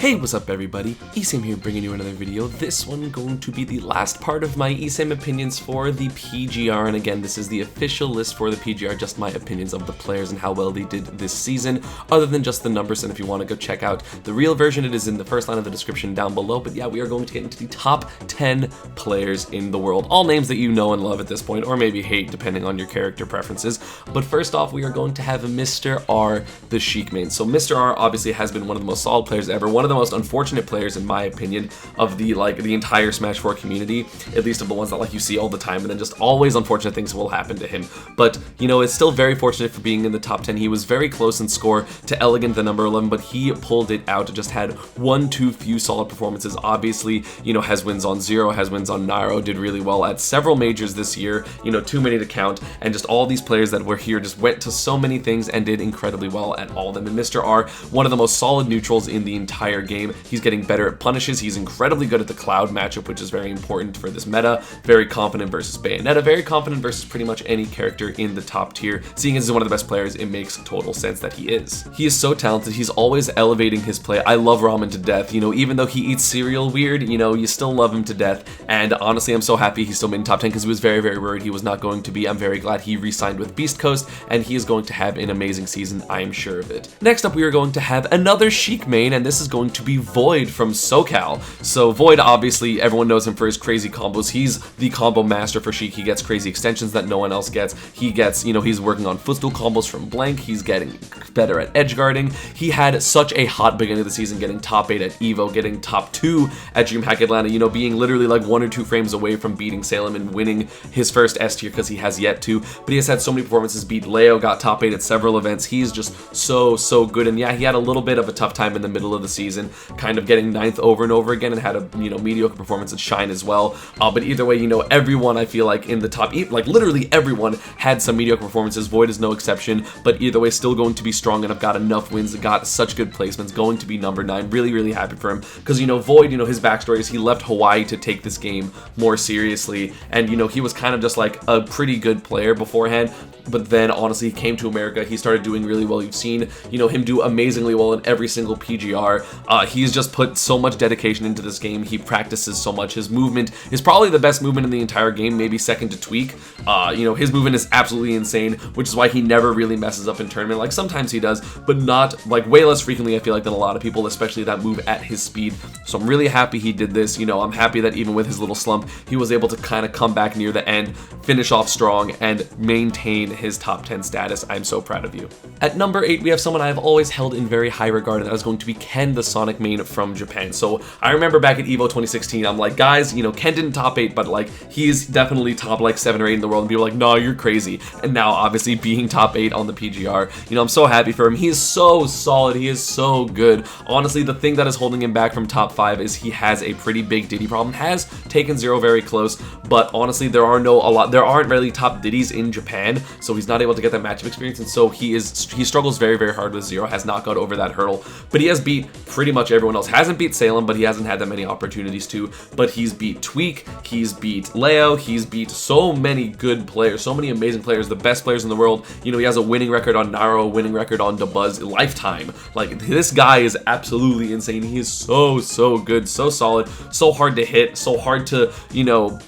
Hey, what's up everybody? ESAM here bringing you another video. This one going to be the last part of my ESAM opinions for the PGR, and again, this is the official list for the PGR, just my opinions of the players and how well they did this season, other than just the numbers, and if you want to go check out the real version, it is in the first line of the description down below. But yeah, we are going to get into the top 10 players in the world, all names that you know and love at this point, or maybe hate depending on your character preferences. But first off, we are going to have Mr. R, the Sheik main. So Mr. R obviously has been one of the most solid players ever, one of the most unfortunate players in my opinion of the entire Smash 4 community, at least of the ones that you see all the time, and then just always unfortunate things will happen to him. But you know, it's still very fortunate for being in the top 10. He was very close in score to Elegant, the number 11, but he pulled it out. Just had one too few solid performances. Obviously, you know, has wins on Zero, has wins on Nairo, did really well at several majors this year, you know, too many to count, and just all these players that were here just went to so many things and did incredibly well at all of them. And Mr. R, one of the most solid neutrals in the entire game. He's getting better at punishes. He's incredibly good at the Cloud matchup, which is very important for this meta. Very confident versus Bayonetta, very confident versus pretty much any character in the top tier. Seeing as he's one of the best players, it makes total sense that he is. He is so talented. He's always elevating his play. I love Ramen to death. You know, even though he eats cereal weird, you know, you still love him to death. And honestly, I'm so happy he's still made in top 10 because he was very, very worried he was not going to be. I'm very glad he re-signed with Beast Coast, and he is going to have an amazing season. I am sure of it. Next up, we are going to have another Sheik main, and this is going to be Void from SoCal. So Void, obviously, everyone knows him for his crazy combos. He's the combo master for Sheik. He gets crazy extensions that no one else gets. He gets, you know, he's working on footstool combos from blank. He's getting better at edge guarding. He had such a hot beginning of the season, getting top 8 at EVO, getting top 2 at DreamHack Atlanta, you know, being literally like 1 or 2 frames away from beating Salem and winning his first S tier because he has yet to. But he has had so many performances, beat Leo, got top 8 at several events. He's just so good. And yeah, he had a little bit of a tough time in the middle of the season, kind of getting 9th over and over again, and had a, you know, mediocre performance at Shine as well. But either way, you know, everyone I feel like in the top, like literally everyone had some mediocre performances. Void is no exception, but either way, still going to be strong and have got enough wins, got such good placements, going to be number 9. Really happy for him because, you know, Void, you know, his backstory is he left Hawaii to take this game more seriously, and you know, he was kind of just like a pretty good player beforehand, but then honestly he came to America, he started doing really well. You've seen, you know, him do amazingly well in every single PGR. He's just put so much dedication into this game. He practices so much. His movement is probably the best movement in the entire game, maybe second to Tweak. You know, his movement is absolutely insane, which is why he never really messes up in tournament. Like sometimes he does, but not like way less frequently I feel like than a lot of people, especially that move at his speed. So I'm really happy he did this. You know, I'm happy that even with his little slump, he was able to kind of come back near the end, finish off strong, and maintain his top 10 status. I'm so proud of you. At number 8, we have someone I have always held in very high regard, and that is going to be Ken, the Sonic main from Japan. So I remember back at EVO 2016, I'm like, guys, you know, Ken didn't top 8, but like he's definitely top like 7 or 8 in the world, and people are like, no, you're crazy. And now obviously being top 8 on the PGR, you know, I'm so happy for him. He is so solid. He is so good. Honestly, the thing that is holding him back from top 5 is he has a pretty big Diddy problem. Has taken Zero very close, but honestly, there aren't really top Diddies in Japan, so he's not able to get that matchup experience, and so he struggles very hard with Zero. Has not got over that hurdle, but he has beat pretty much everyone else. Hasn't beat Salem, but he hasn't had that many opportunities to. But he's beat Tweak, he's beat Leo, he's beat so many good players, so many amazing players, the best players in the world. You know, he has a winning record on Nairo, a winning record on DeBuzz, lifetime. Like, this guy is absolutely insane. He is so good, so solid, so hard to hit, so hard to, you know,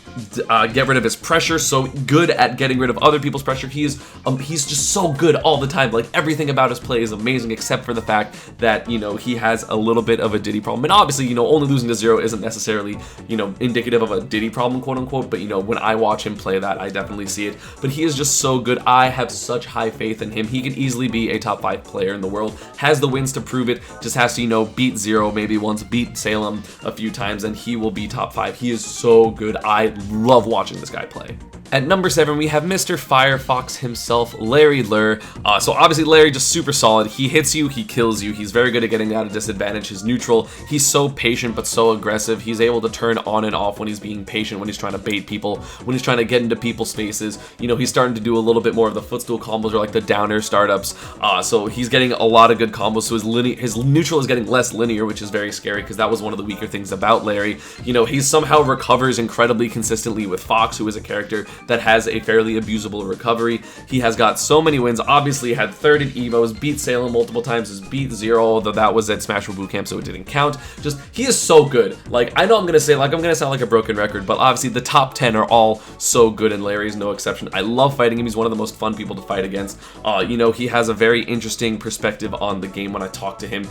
get rid of his pressure, so good at getting rid of other people's pressure. He's just so good all the time. Like, everything about his play is amazing, except for the fact that, you know, he has a little bit of a Diddy problem. And obviously, you know, only losing to Zero isn't necessarily, you know, indicative of a Diddy problem, quote unquote, but you know, when I watch him play that, I definitely see it. But he is just so good. I have such high faith in him. He could easily be a top 5 player in the world, has the wins to prove it, just has to, you know, beat Zero maybe once, beat Salem a few times, and he will be top 5. He is so good. I love watching this guy play. At number 7, we have Mr. Firefox himself, Larry Lur. So obviously Larry just super solid. He hits you, he kills you. He's very good at getting out of disadvantage. His neutral, he's so patient but so aggressive. He's able to turn on and off when he's being patient, when he's trying to bait people, when he's trying to get into people's spaces. You know, he's starting to do a little bit more of the footstool combos or like the downer startups. So he's getting a lot of good combos. So his neutral is getting less linear, which is very scary because that was one of the weaker things about Larry. You know, he somehow recovers incredibly consistently with Fox, who is a character that has a fairly abusable recovery. He has got so many wins, obviously had third at Evos, beat Salem multiple times, has beat Zero, although that was at Smash WiiU Bootcamp, so it didn't count. Just, he is so good. Like, I know I'm gonna say, like, I'm gonna sound like a broken record, but obviously the top 10 are all so good, and Larry's no exception. I love fighting him. He's one of the most fun people to fight against. You know, he has a very interesting perspective on the game when I talk to him.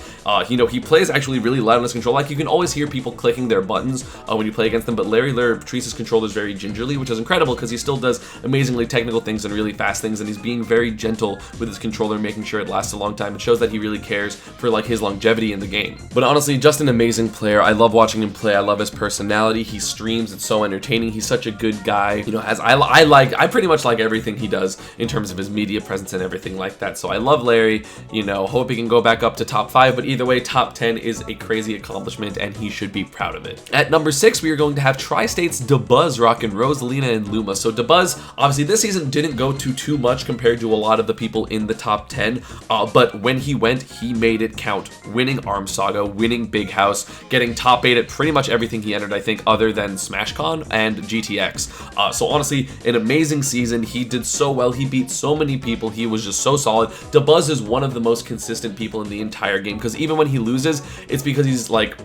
You know, he plays actually really loud on his control. Like, you can always hear people clicking their buttons when you play against them, but Larry treats his controllers very gingerly, which is incredible because he still does amazingly technical things and really fast things, and he's being very gentle with his controller, making sure it lasts a long time. It shows that he really cares for, like, his longevity in the game. But honestly, just an amazing player. I love watching him play. I love his personality. He streams. It's so entertaining. He's such a good guy. You know, as I pretty much like everything he does in terms of his media presence and everything like that. So I love Larry. You know, hope he can go back up to top 5, but either way, top 10 is a crazy accomplishment and he should be proud of it. At number 6, we are going to have Tri-State's Dabuz rocking Rosalina and Luma. So Dabuz, obviously this season didn't go to too much compared to a lot of the people in the top 10, but when he went, he made it count. Winning Arm Saga, winning Big House, getting top 8 at pretty much everything he entered, I think, other than SmashCon and GTX. So honestly, an amazing season. He did so well. He beat so many people. He was just so solid. Dabuz is one of the most consistent people in the entire game, because even when he loses, it's because he's like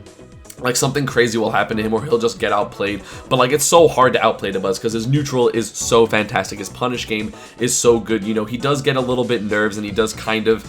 something crazy will happen to him or he'll just get outplayed. But like, it's so hard to outplay Dabuz because his neutral is so fantastic. His punish game is so good. You know, he does get a little bit nerves and he does kind of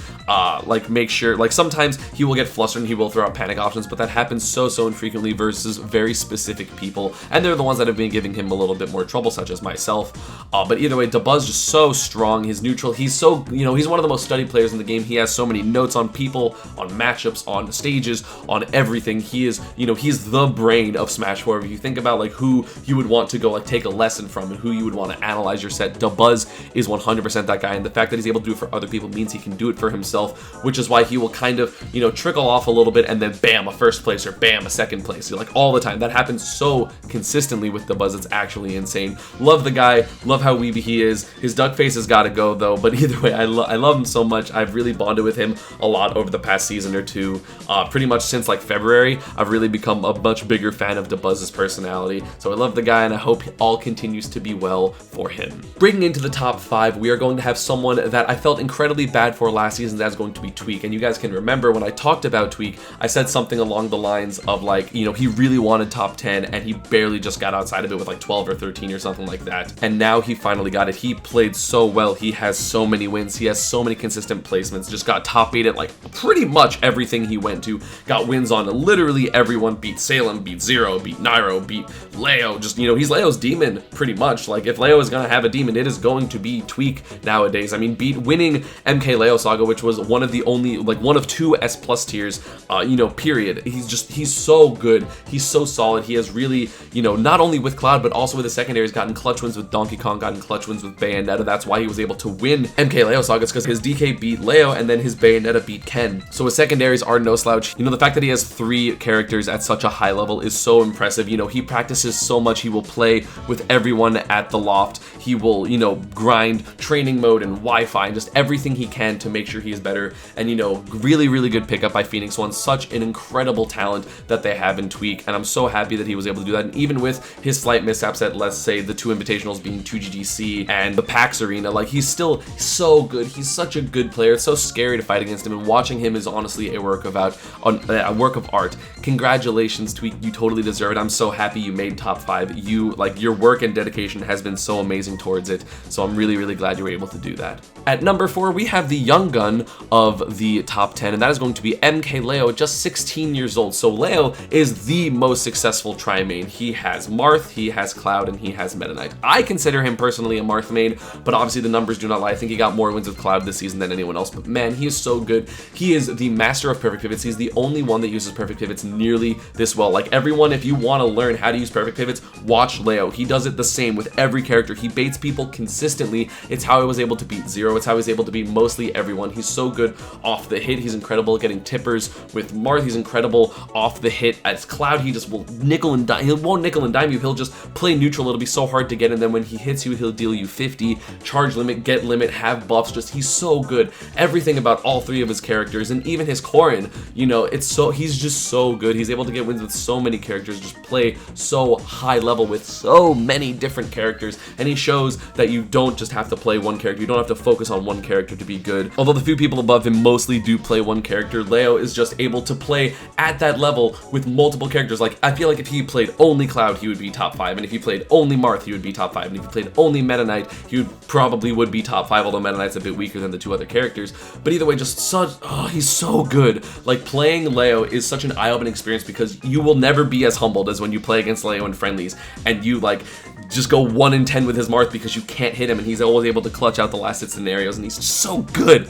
like make sure, like sometimes he will get flustered and he will throw out panic options, but that happens so infrequently versus very specific people, and they're the ones that have been giving him a little bit more trouble, such as myself. But either way, Dabuz just so strong. His neutral, he's so, you know, he's one of the most studied players in the game. He has so many notes on people, on matchups, on stages, on everything. He is, you know, he's the brain of Smash 4. If you think about like who you would want to go like take a lesson from and who you would want to analyze your set, Dabuz is 100% that guy, and the fact that he's able to do it for other people means he can do it for himself, which is why he will kind of, you know, trickle off a little bit and then bam, a first place, or bam, a second place, like all the time. That happens so consistently with Dabuz, it's actually insane. Love the guy, love how weeby he is. His duck face has got to go though, but either way, I love him so much. I've really bonded with him a lot over the past season or two. Pretty much since like February, I've really become a much bigger fan of Dabuz's personality. So I love the guy and I hope all continues to be well for him. Bringing into the top 5, we are going to have someone that I felt incredibly bad for last season. That's going to be Tweak. And you guys can remember when I talked about Tweak, I said something along the lines of like, you know, he really wanted top 10 and he barely just got outside of it with like 12 or 13 or something like that. And now he finally got it. He played so well. He has so many wins. He has so many consistent placements. Just got top 8 at like pretty much everything he went to. Got wins on literally everyone. Beat Salem, beat Zero, beat Nairo, beat Leo. Just, you know, he's Leo's demon pretty much. Like if Leo is gonna have a demon, it is going to be Tweak nowadays. I mean, winning MK Leo Saga, which was one of the only, like one of 2 S+ tiers, you know, period. He's so good. He's so solid. He has really, you know, not only with Cloud, but also with the secondaries, gotten clutch wins with Donkey Kong, gotten clutch wins with Bayonetta. That's why he was able to win MK Leo Saga, because his DK beat Leo and then his Bayonetta beat Ken. So his secondaries are no slouch. You know, the fact that he has 3 characters at such a high level is so impressive. You know, he practices so much. He will play with everyone at the loft. He will, you know, grind training mode and Wi-Fi and just everything he can to make sure he is better. And, you know, really good pickup by Phoenix One. Such an incredible talent that they have in Tweak, and I'm so happy that he was able to do that. And even with his slight mishaps at, let's say, the 2 invitationals being 2GGC and the PAX Arena, like he's still so good. He's such a good player. It's so scary to fight against him, and watching him is honestly a work of art. Congratulations, Tweak. You totally deserve it. I'm so happy you made top 5. Your work and dedication has been so amazing towards it. So I'm really glad you were able to do that. At number 4, we have the young gun of the top 10, and that is going to be MK Leo, just 16 years old. So Leo is the most successful tri-main. He has Marth, he has Cloud, and he has Meta Knight. I consider him personally a Marth main, but obviously the numbers do not lie. I think he got more wins with Cloud this season than anyone else, but man, he is so good. He is the master of perfect pivots. He's the only one that uses perfect pivots nearly this well. Like everyone, if you want to learn how to use perfect pivots, watch Leo. He does it the same with every character. He baits people consistently. It's how he was able to beat Zero. It's how he's able to beat mostly everyone. He's so good off the hit. He's incredible at getting tippers with Marth. He's incredible off the hit. At Cloud, he just will nickel and dime. He won't nickel and dime you. He'll just play neutral. It'll be so hard to get, and then when he hits you, he'll deal you 50. Charge limit, get limit, have buffs. Just, he's so good. Everything about all 3 of his characters, and even his Corrin, you know, he's just so good. He's able to get wins with so many characters, just play so high level with so many different characters, and he shows that you don't just have to play one character. You don't have to focus on one character to be good. Although the few people above him mostly do play one character, Leo is just able to play at that level with multiple characters. Like, I feel like if he played only Cloud, he would be top 5, and if he played only Marth, he would be top 5, and if he played only Meta Knight, he would be top 5, although Meta Knight's a bit weaker than the 2 other characters. But either way, he's so good. Like, playing Leo is such an eye-opening experience because you will never be as humbled as when you play against Leo in friendlies and you like just go 1 in 10 with his Marth because you can't hit him, and he's always able to clutch out the last hit scenarios, and he's just so good.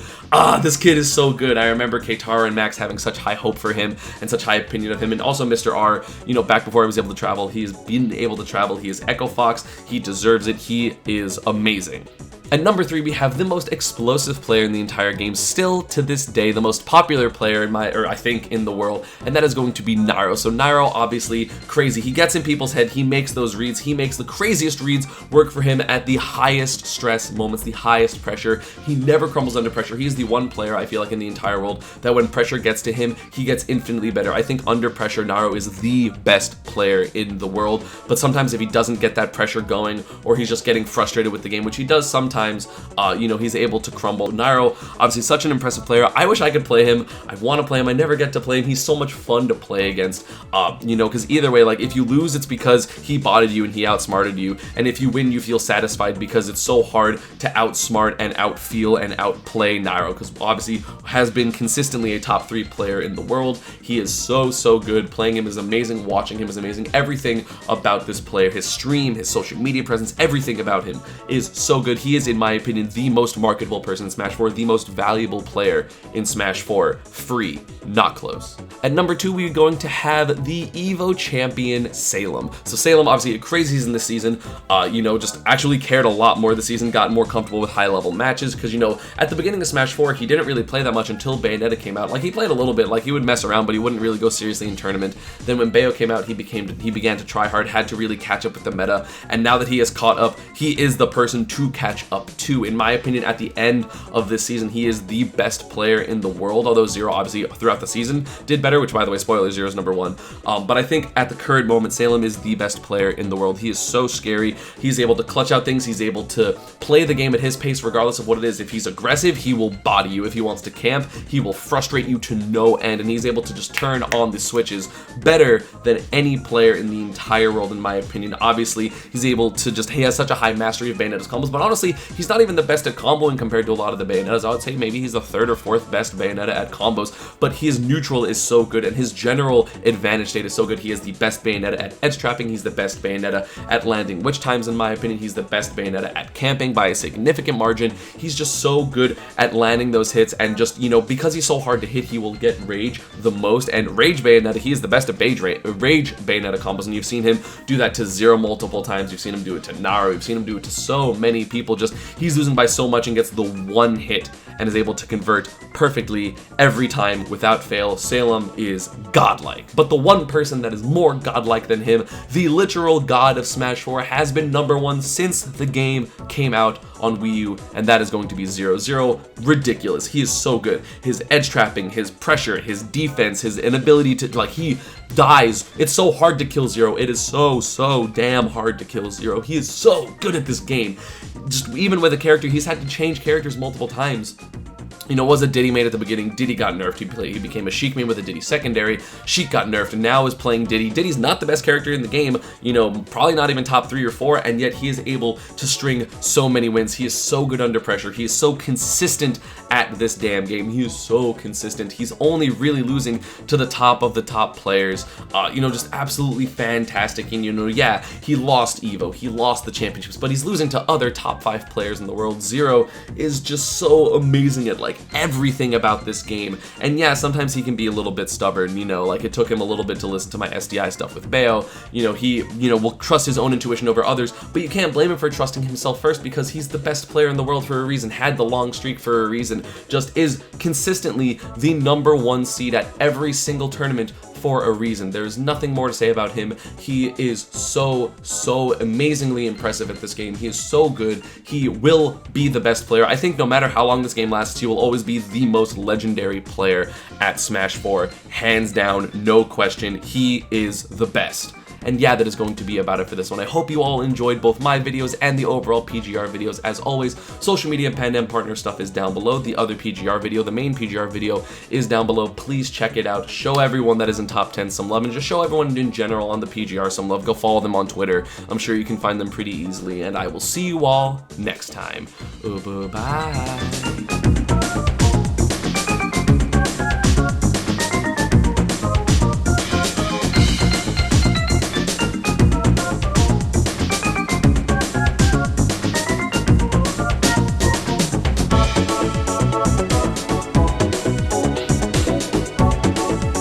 This kid is so good. I remember Keitaro and Max having such high hope for him and such high opinion of him, and also Mr. R, you know, back before he was able to travel, he's been able to travel. He is Echo Fox. He deserves it. He is amazing. At number 3, we have the most explosive player in the entire game, still to this day, the most popular player I think in the world, and that is going to be Nairo. So Nairo, obviously crazy. He gets in people's head, he makes those reads, he makes the craziest reads work for him at the highest stress moments, the highest pressure. He never crumbles under pressure. He is the one player, I feel like, in the entire world that when pressure gets to him, he gets infinitely better. I think under pressure, Nairo is the best player in the world, but sometimes if he doesn't get that pressure going, or he's just getting frustrated with the game, which he does sometimes, you know, he's able to crumble. Nairo, obviously such an impressive player. I wish I could play him. I want to play him. I never get to play him. He's so much fun to play against, you know, because either way, like, if you lose, it's because he botted you and he outsmarted you, and if you win, you feel satisfied because it's so hard to outsmart and outfeel and outplay Nairo, because obviously has been consistently a top 3 player in the world. He is so good. Playing him is amazing. Watching him is amazing. Everything about this player, his stream, his social media presence, everything about him is so good. He is, in my opinion, the most marketable person in Smash 4, the most valuable player in Smash 4. Free, not close. At number 2, we're going to have the Evo champion, Salem. So Salem, obviously a crazy season this season, you know, just actually cared a lot more this season, got more comfortable with high-level matches, because, you know, at the beginning of Smash 4, he didn't really play that much until Bayonetta came out. Like, he played a little bit, like, he would mess around, but he wouldn't really go seriously in tournament. Then when Bayo came out, he began to try hard, had to really catch up with the meta, and now that he has caught up, he is the person to catch up to. In my opinion, at the end of this season, he is the best player in the world, although Zero obviously throughout the season did better, which, by the way, spoiler, Zero's number 1. But I think at the current moment, Salem is the best player in the world. He is so scary. He's able to clutch out things. He's able to play the game at his pace regardless of what it is. If he's aggressive, he will body you. If he wants to camp, he will frustrate you to no end, and he's able to just turn on the switches better than any player in the entire world, in my opinion. Obviously, he has such a high mastery of Bayonetta's combos, but honestly, he's not even the best at comboing compared to a lot of the Bayonettas. I would say maybe he's the 3rd or 4th best Bayonetta at combos, but his neutral is so good, and his general advantage state is so good. He is the best Bayonetta at edge trapping. He's the best Bayonetta at landing witch times, in my opinion. He's the best Bayonetta at camping by a significant margin. He's just so good at landing those hits, and just, you know, because he's so hard to hit, he will get rage the most, and rage Bayonetta, he is the best at rage Bayonetta combos, and you've seen him do that to Zero multiple times. You've seen him do it to Nairo. You've seen him do it to so many people. Just, he's losing by so much and gets the one hit and is able to convert perfectly every time without fail. Salem is godlike. But the one person that is more godlike than him, the literal god of Smash 4, has been number 1 since the game came out on Wii U, and that is going to be Zero. Zero, ridiculous. He is so good. His edge trapping, his pressure, his defense, his inability to, like, he dies. It's so hard to kill Zero. It is so damn hard to kill Zero. He is so good at this game. Just even with a character, he's had to change characters multiple times. You know, was a Diddy main at the beginning. Diddy got nerfed. He became a Sheik main with a Diddy secondary. Sheik got nerfed and now is playing Diddy. Diddy's not the best character in the game, you know, probably not even top 3 or 4, and yet he is able to string so many wins. He is so good under pressure. He is so consistent at this damn game. He is so consistent. He's only really losing to the top of the top players. You know, just absolutely fantastic. And, you know, yeah, he lost Evo. He lost the championships, but he's losing to other top 5 players in the world. Zero is just so amazing at, like, everything about this game. And yeah, sometimes he can be a little bit stubborn, you know, like it took him a little bit to listen to my SDI stuff with Bayo. You know, he, you know, will trust his own intuition over others, but you can't blame him for trusting himself first, because he's the best player in the world for a reason, had the long streak for a reason, just is consistently the number 1 seed at every single tournament for a reason. There's nothing more to say about him. He is so amazingly impressive at this game. He is so good. He will be the best player. I think no matter how long this game lasts, he will always be the most legendary player at Smash 4. Hands down, no question. He is the best. And yeah, that is going to be about it for this one. I hope you all enjoyed both my videos and the overall PGR videos. As always, social media, Panda, and partner stuff is down below. The other PGR video, the main PGR video, is down below. Please check it out. Show everyone that is in top 10 some love, and just show everyone in general on the PGR some love. Go follow them on Twitter. I'm sure you can find them pretty easily, and I will see you all next time. Bye.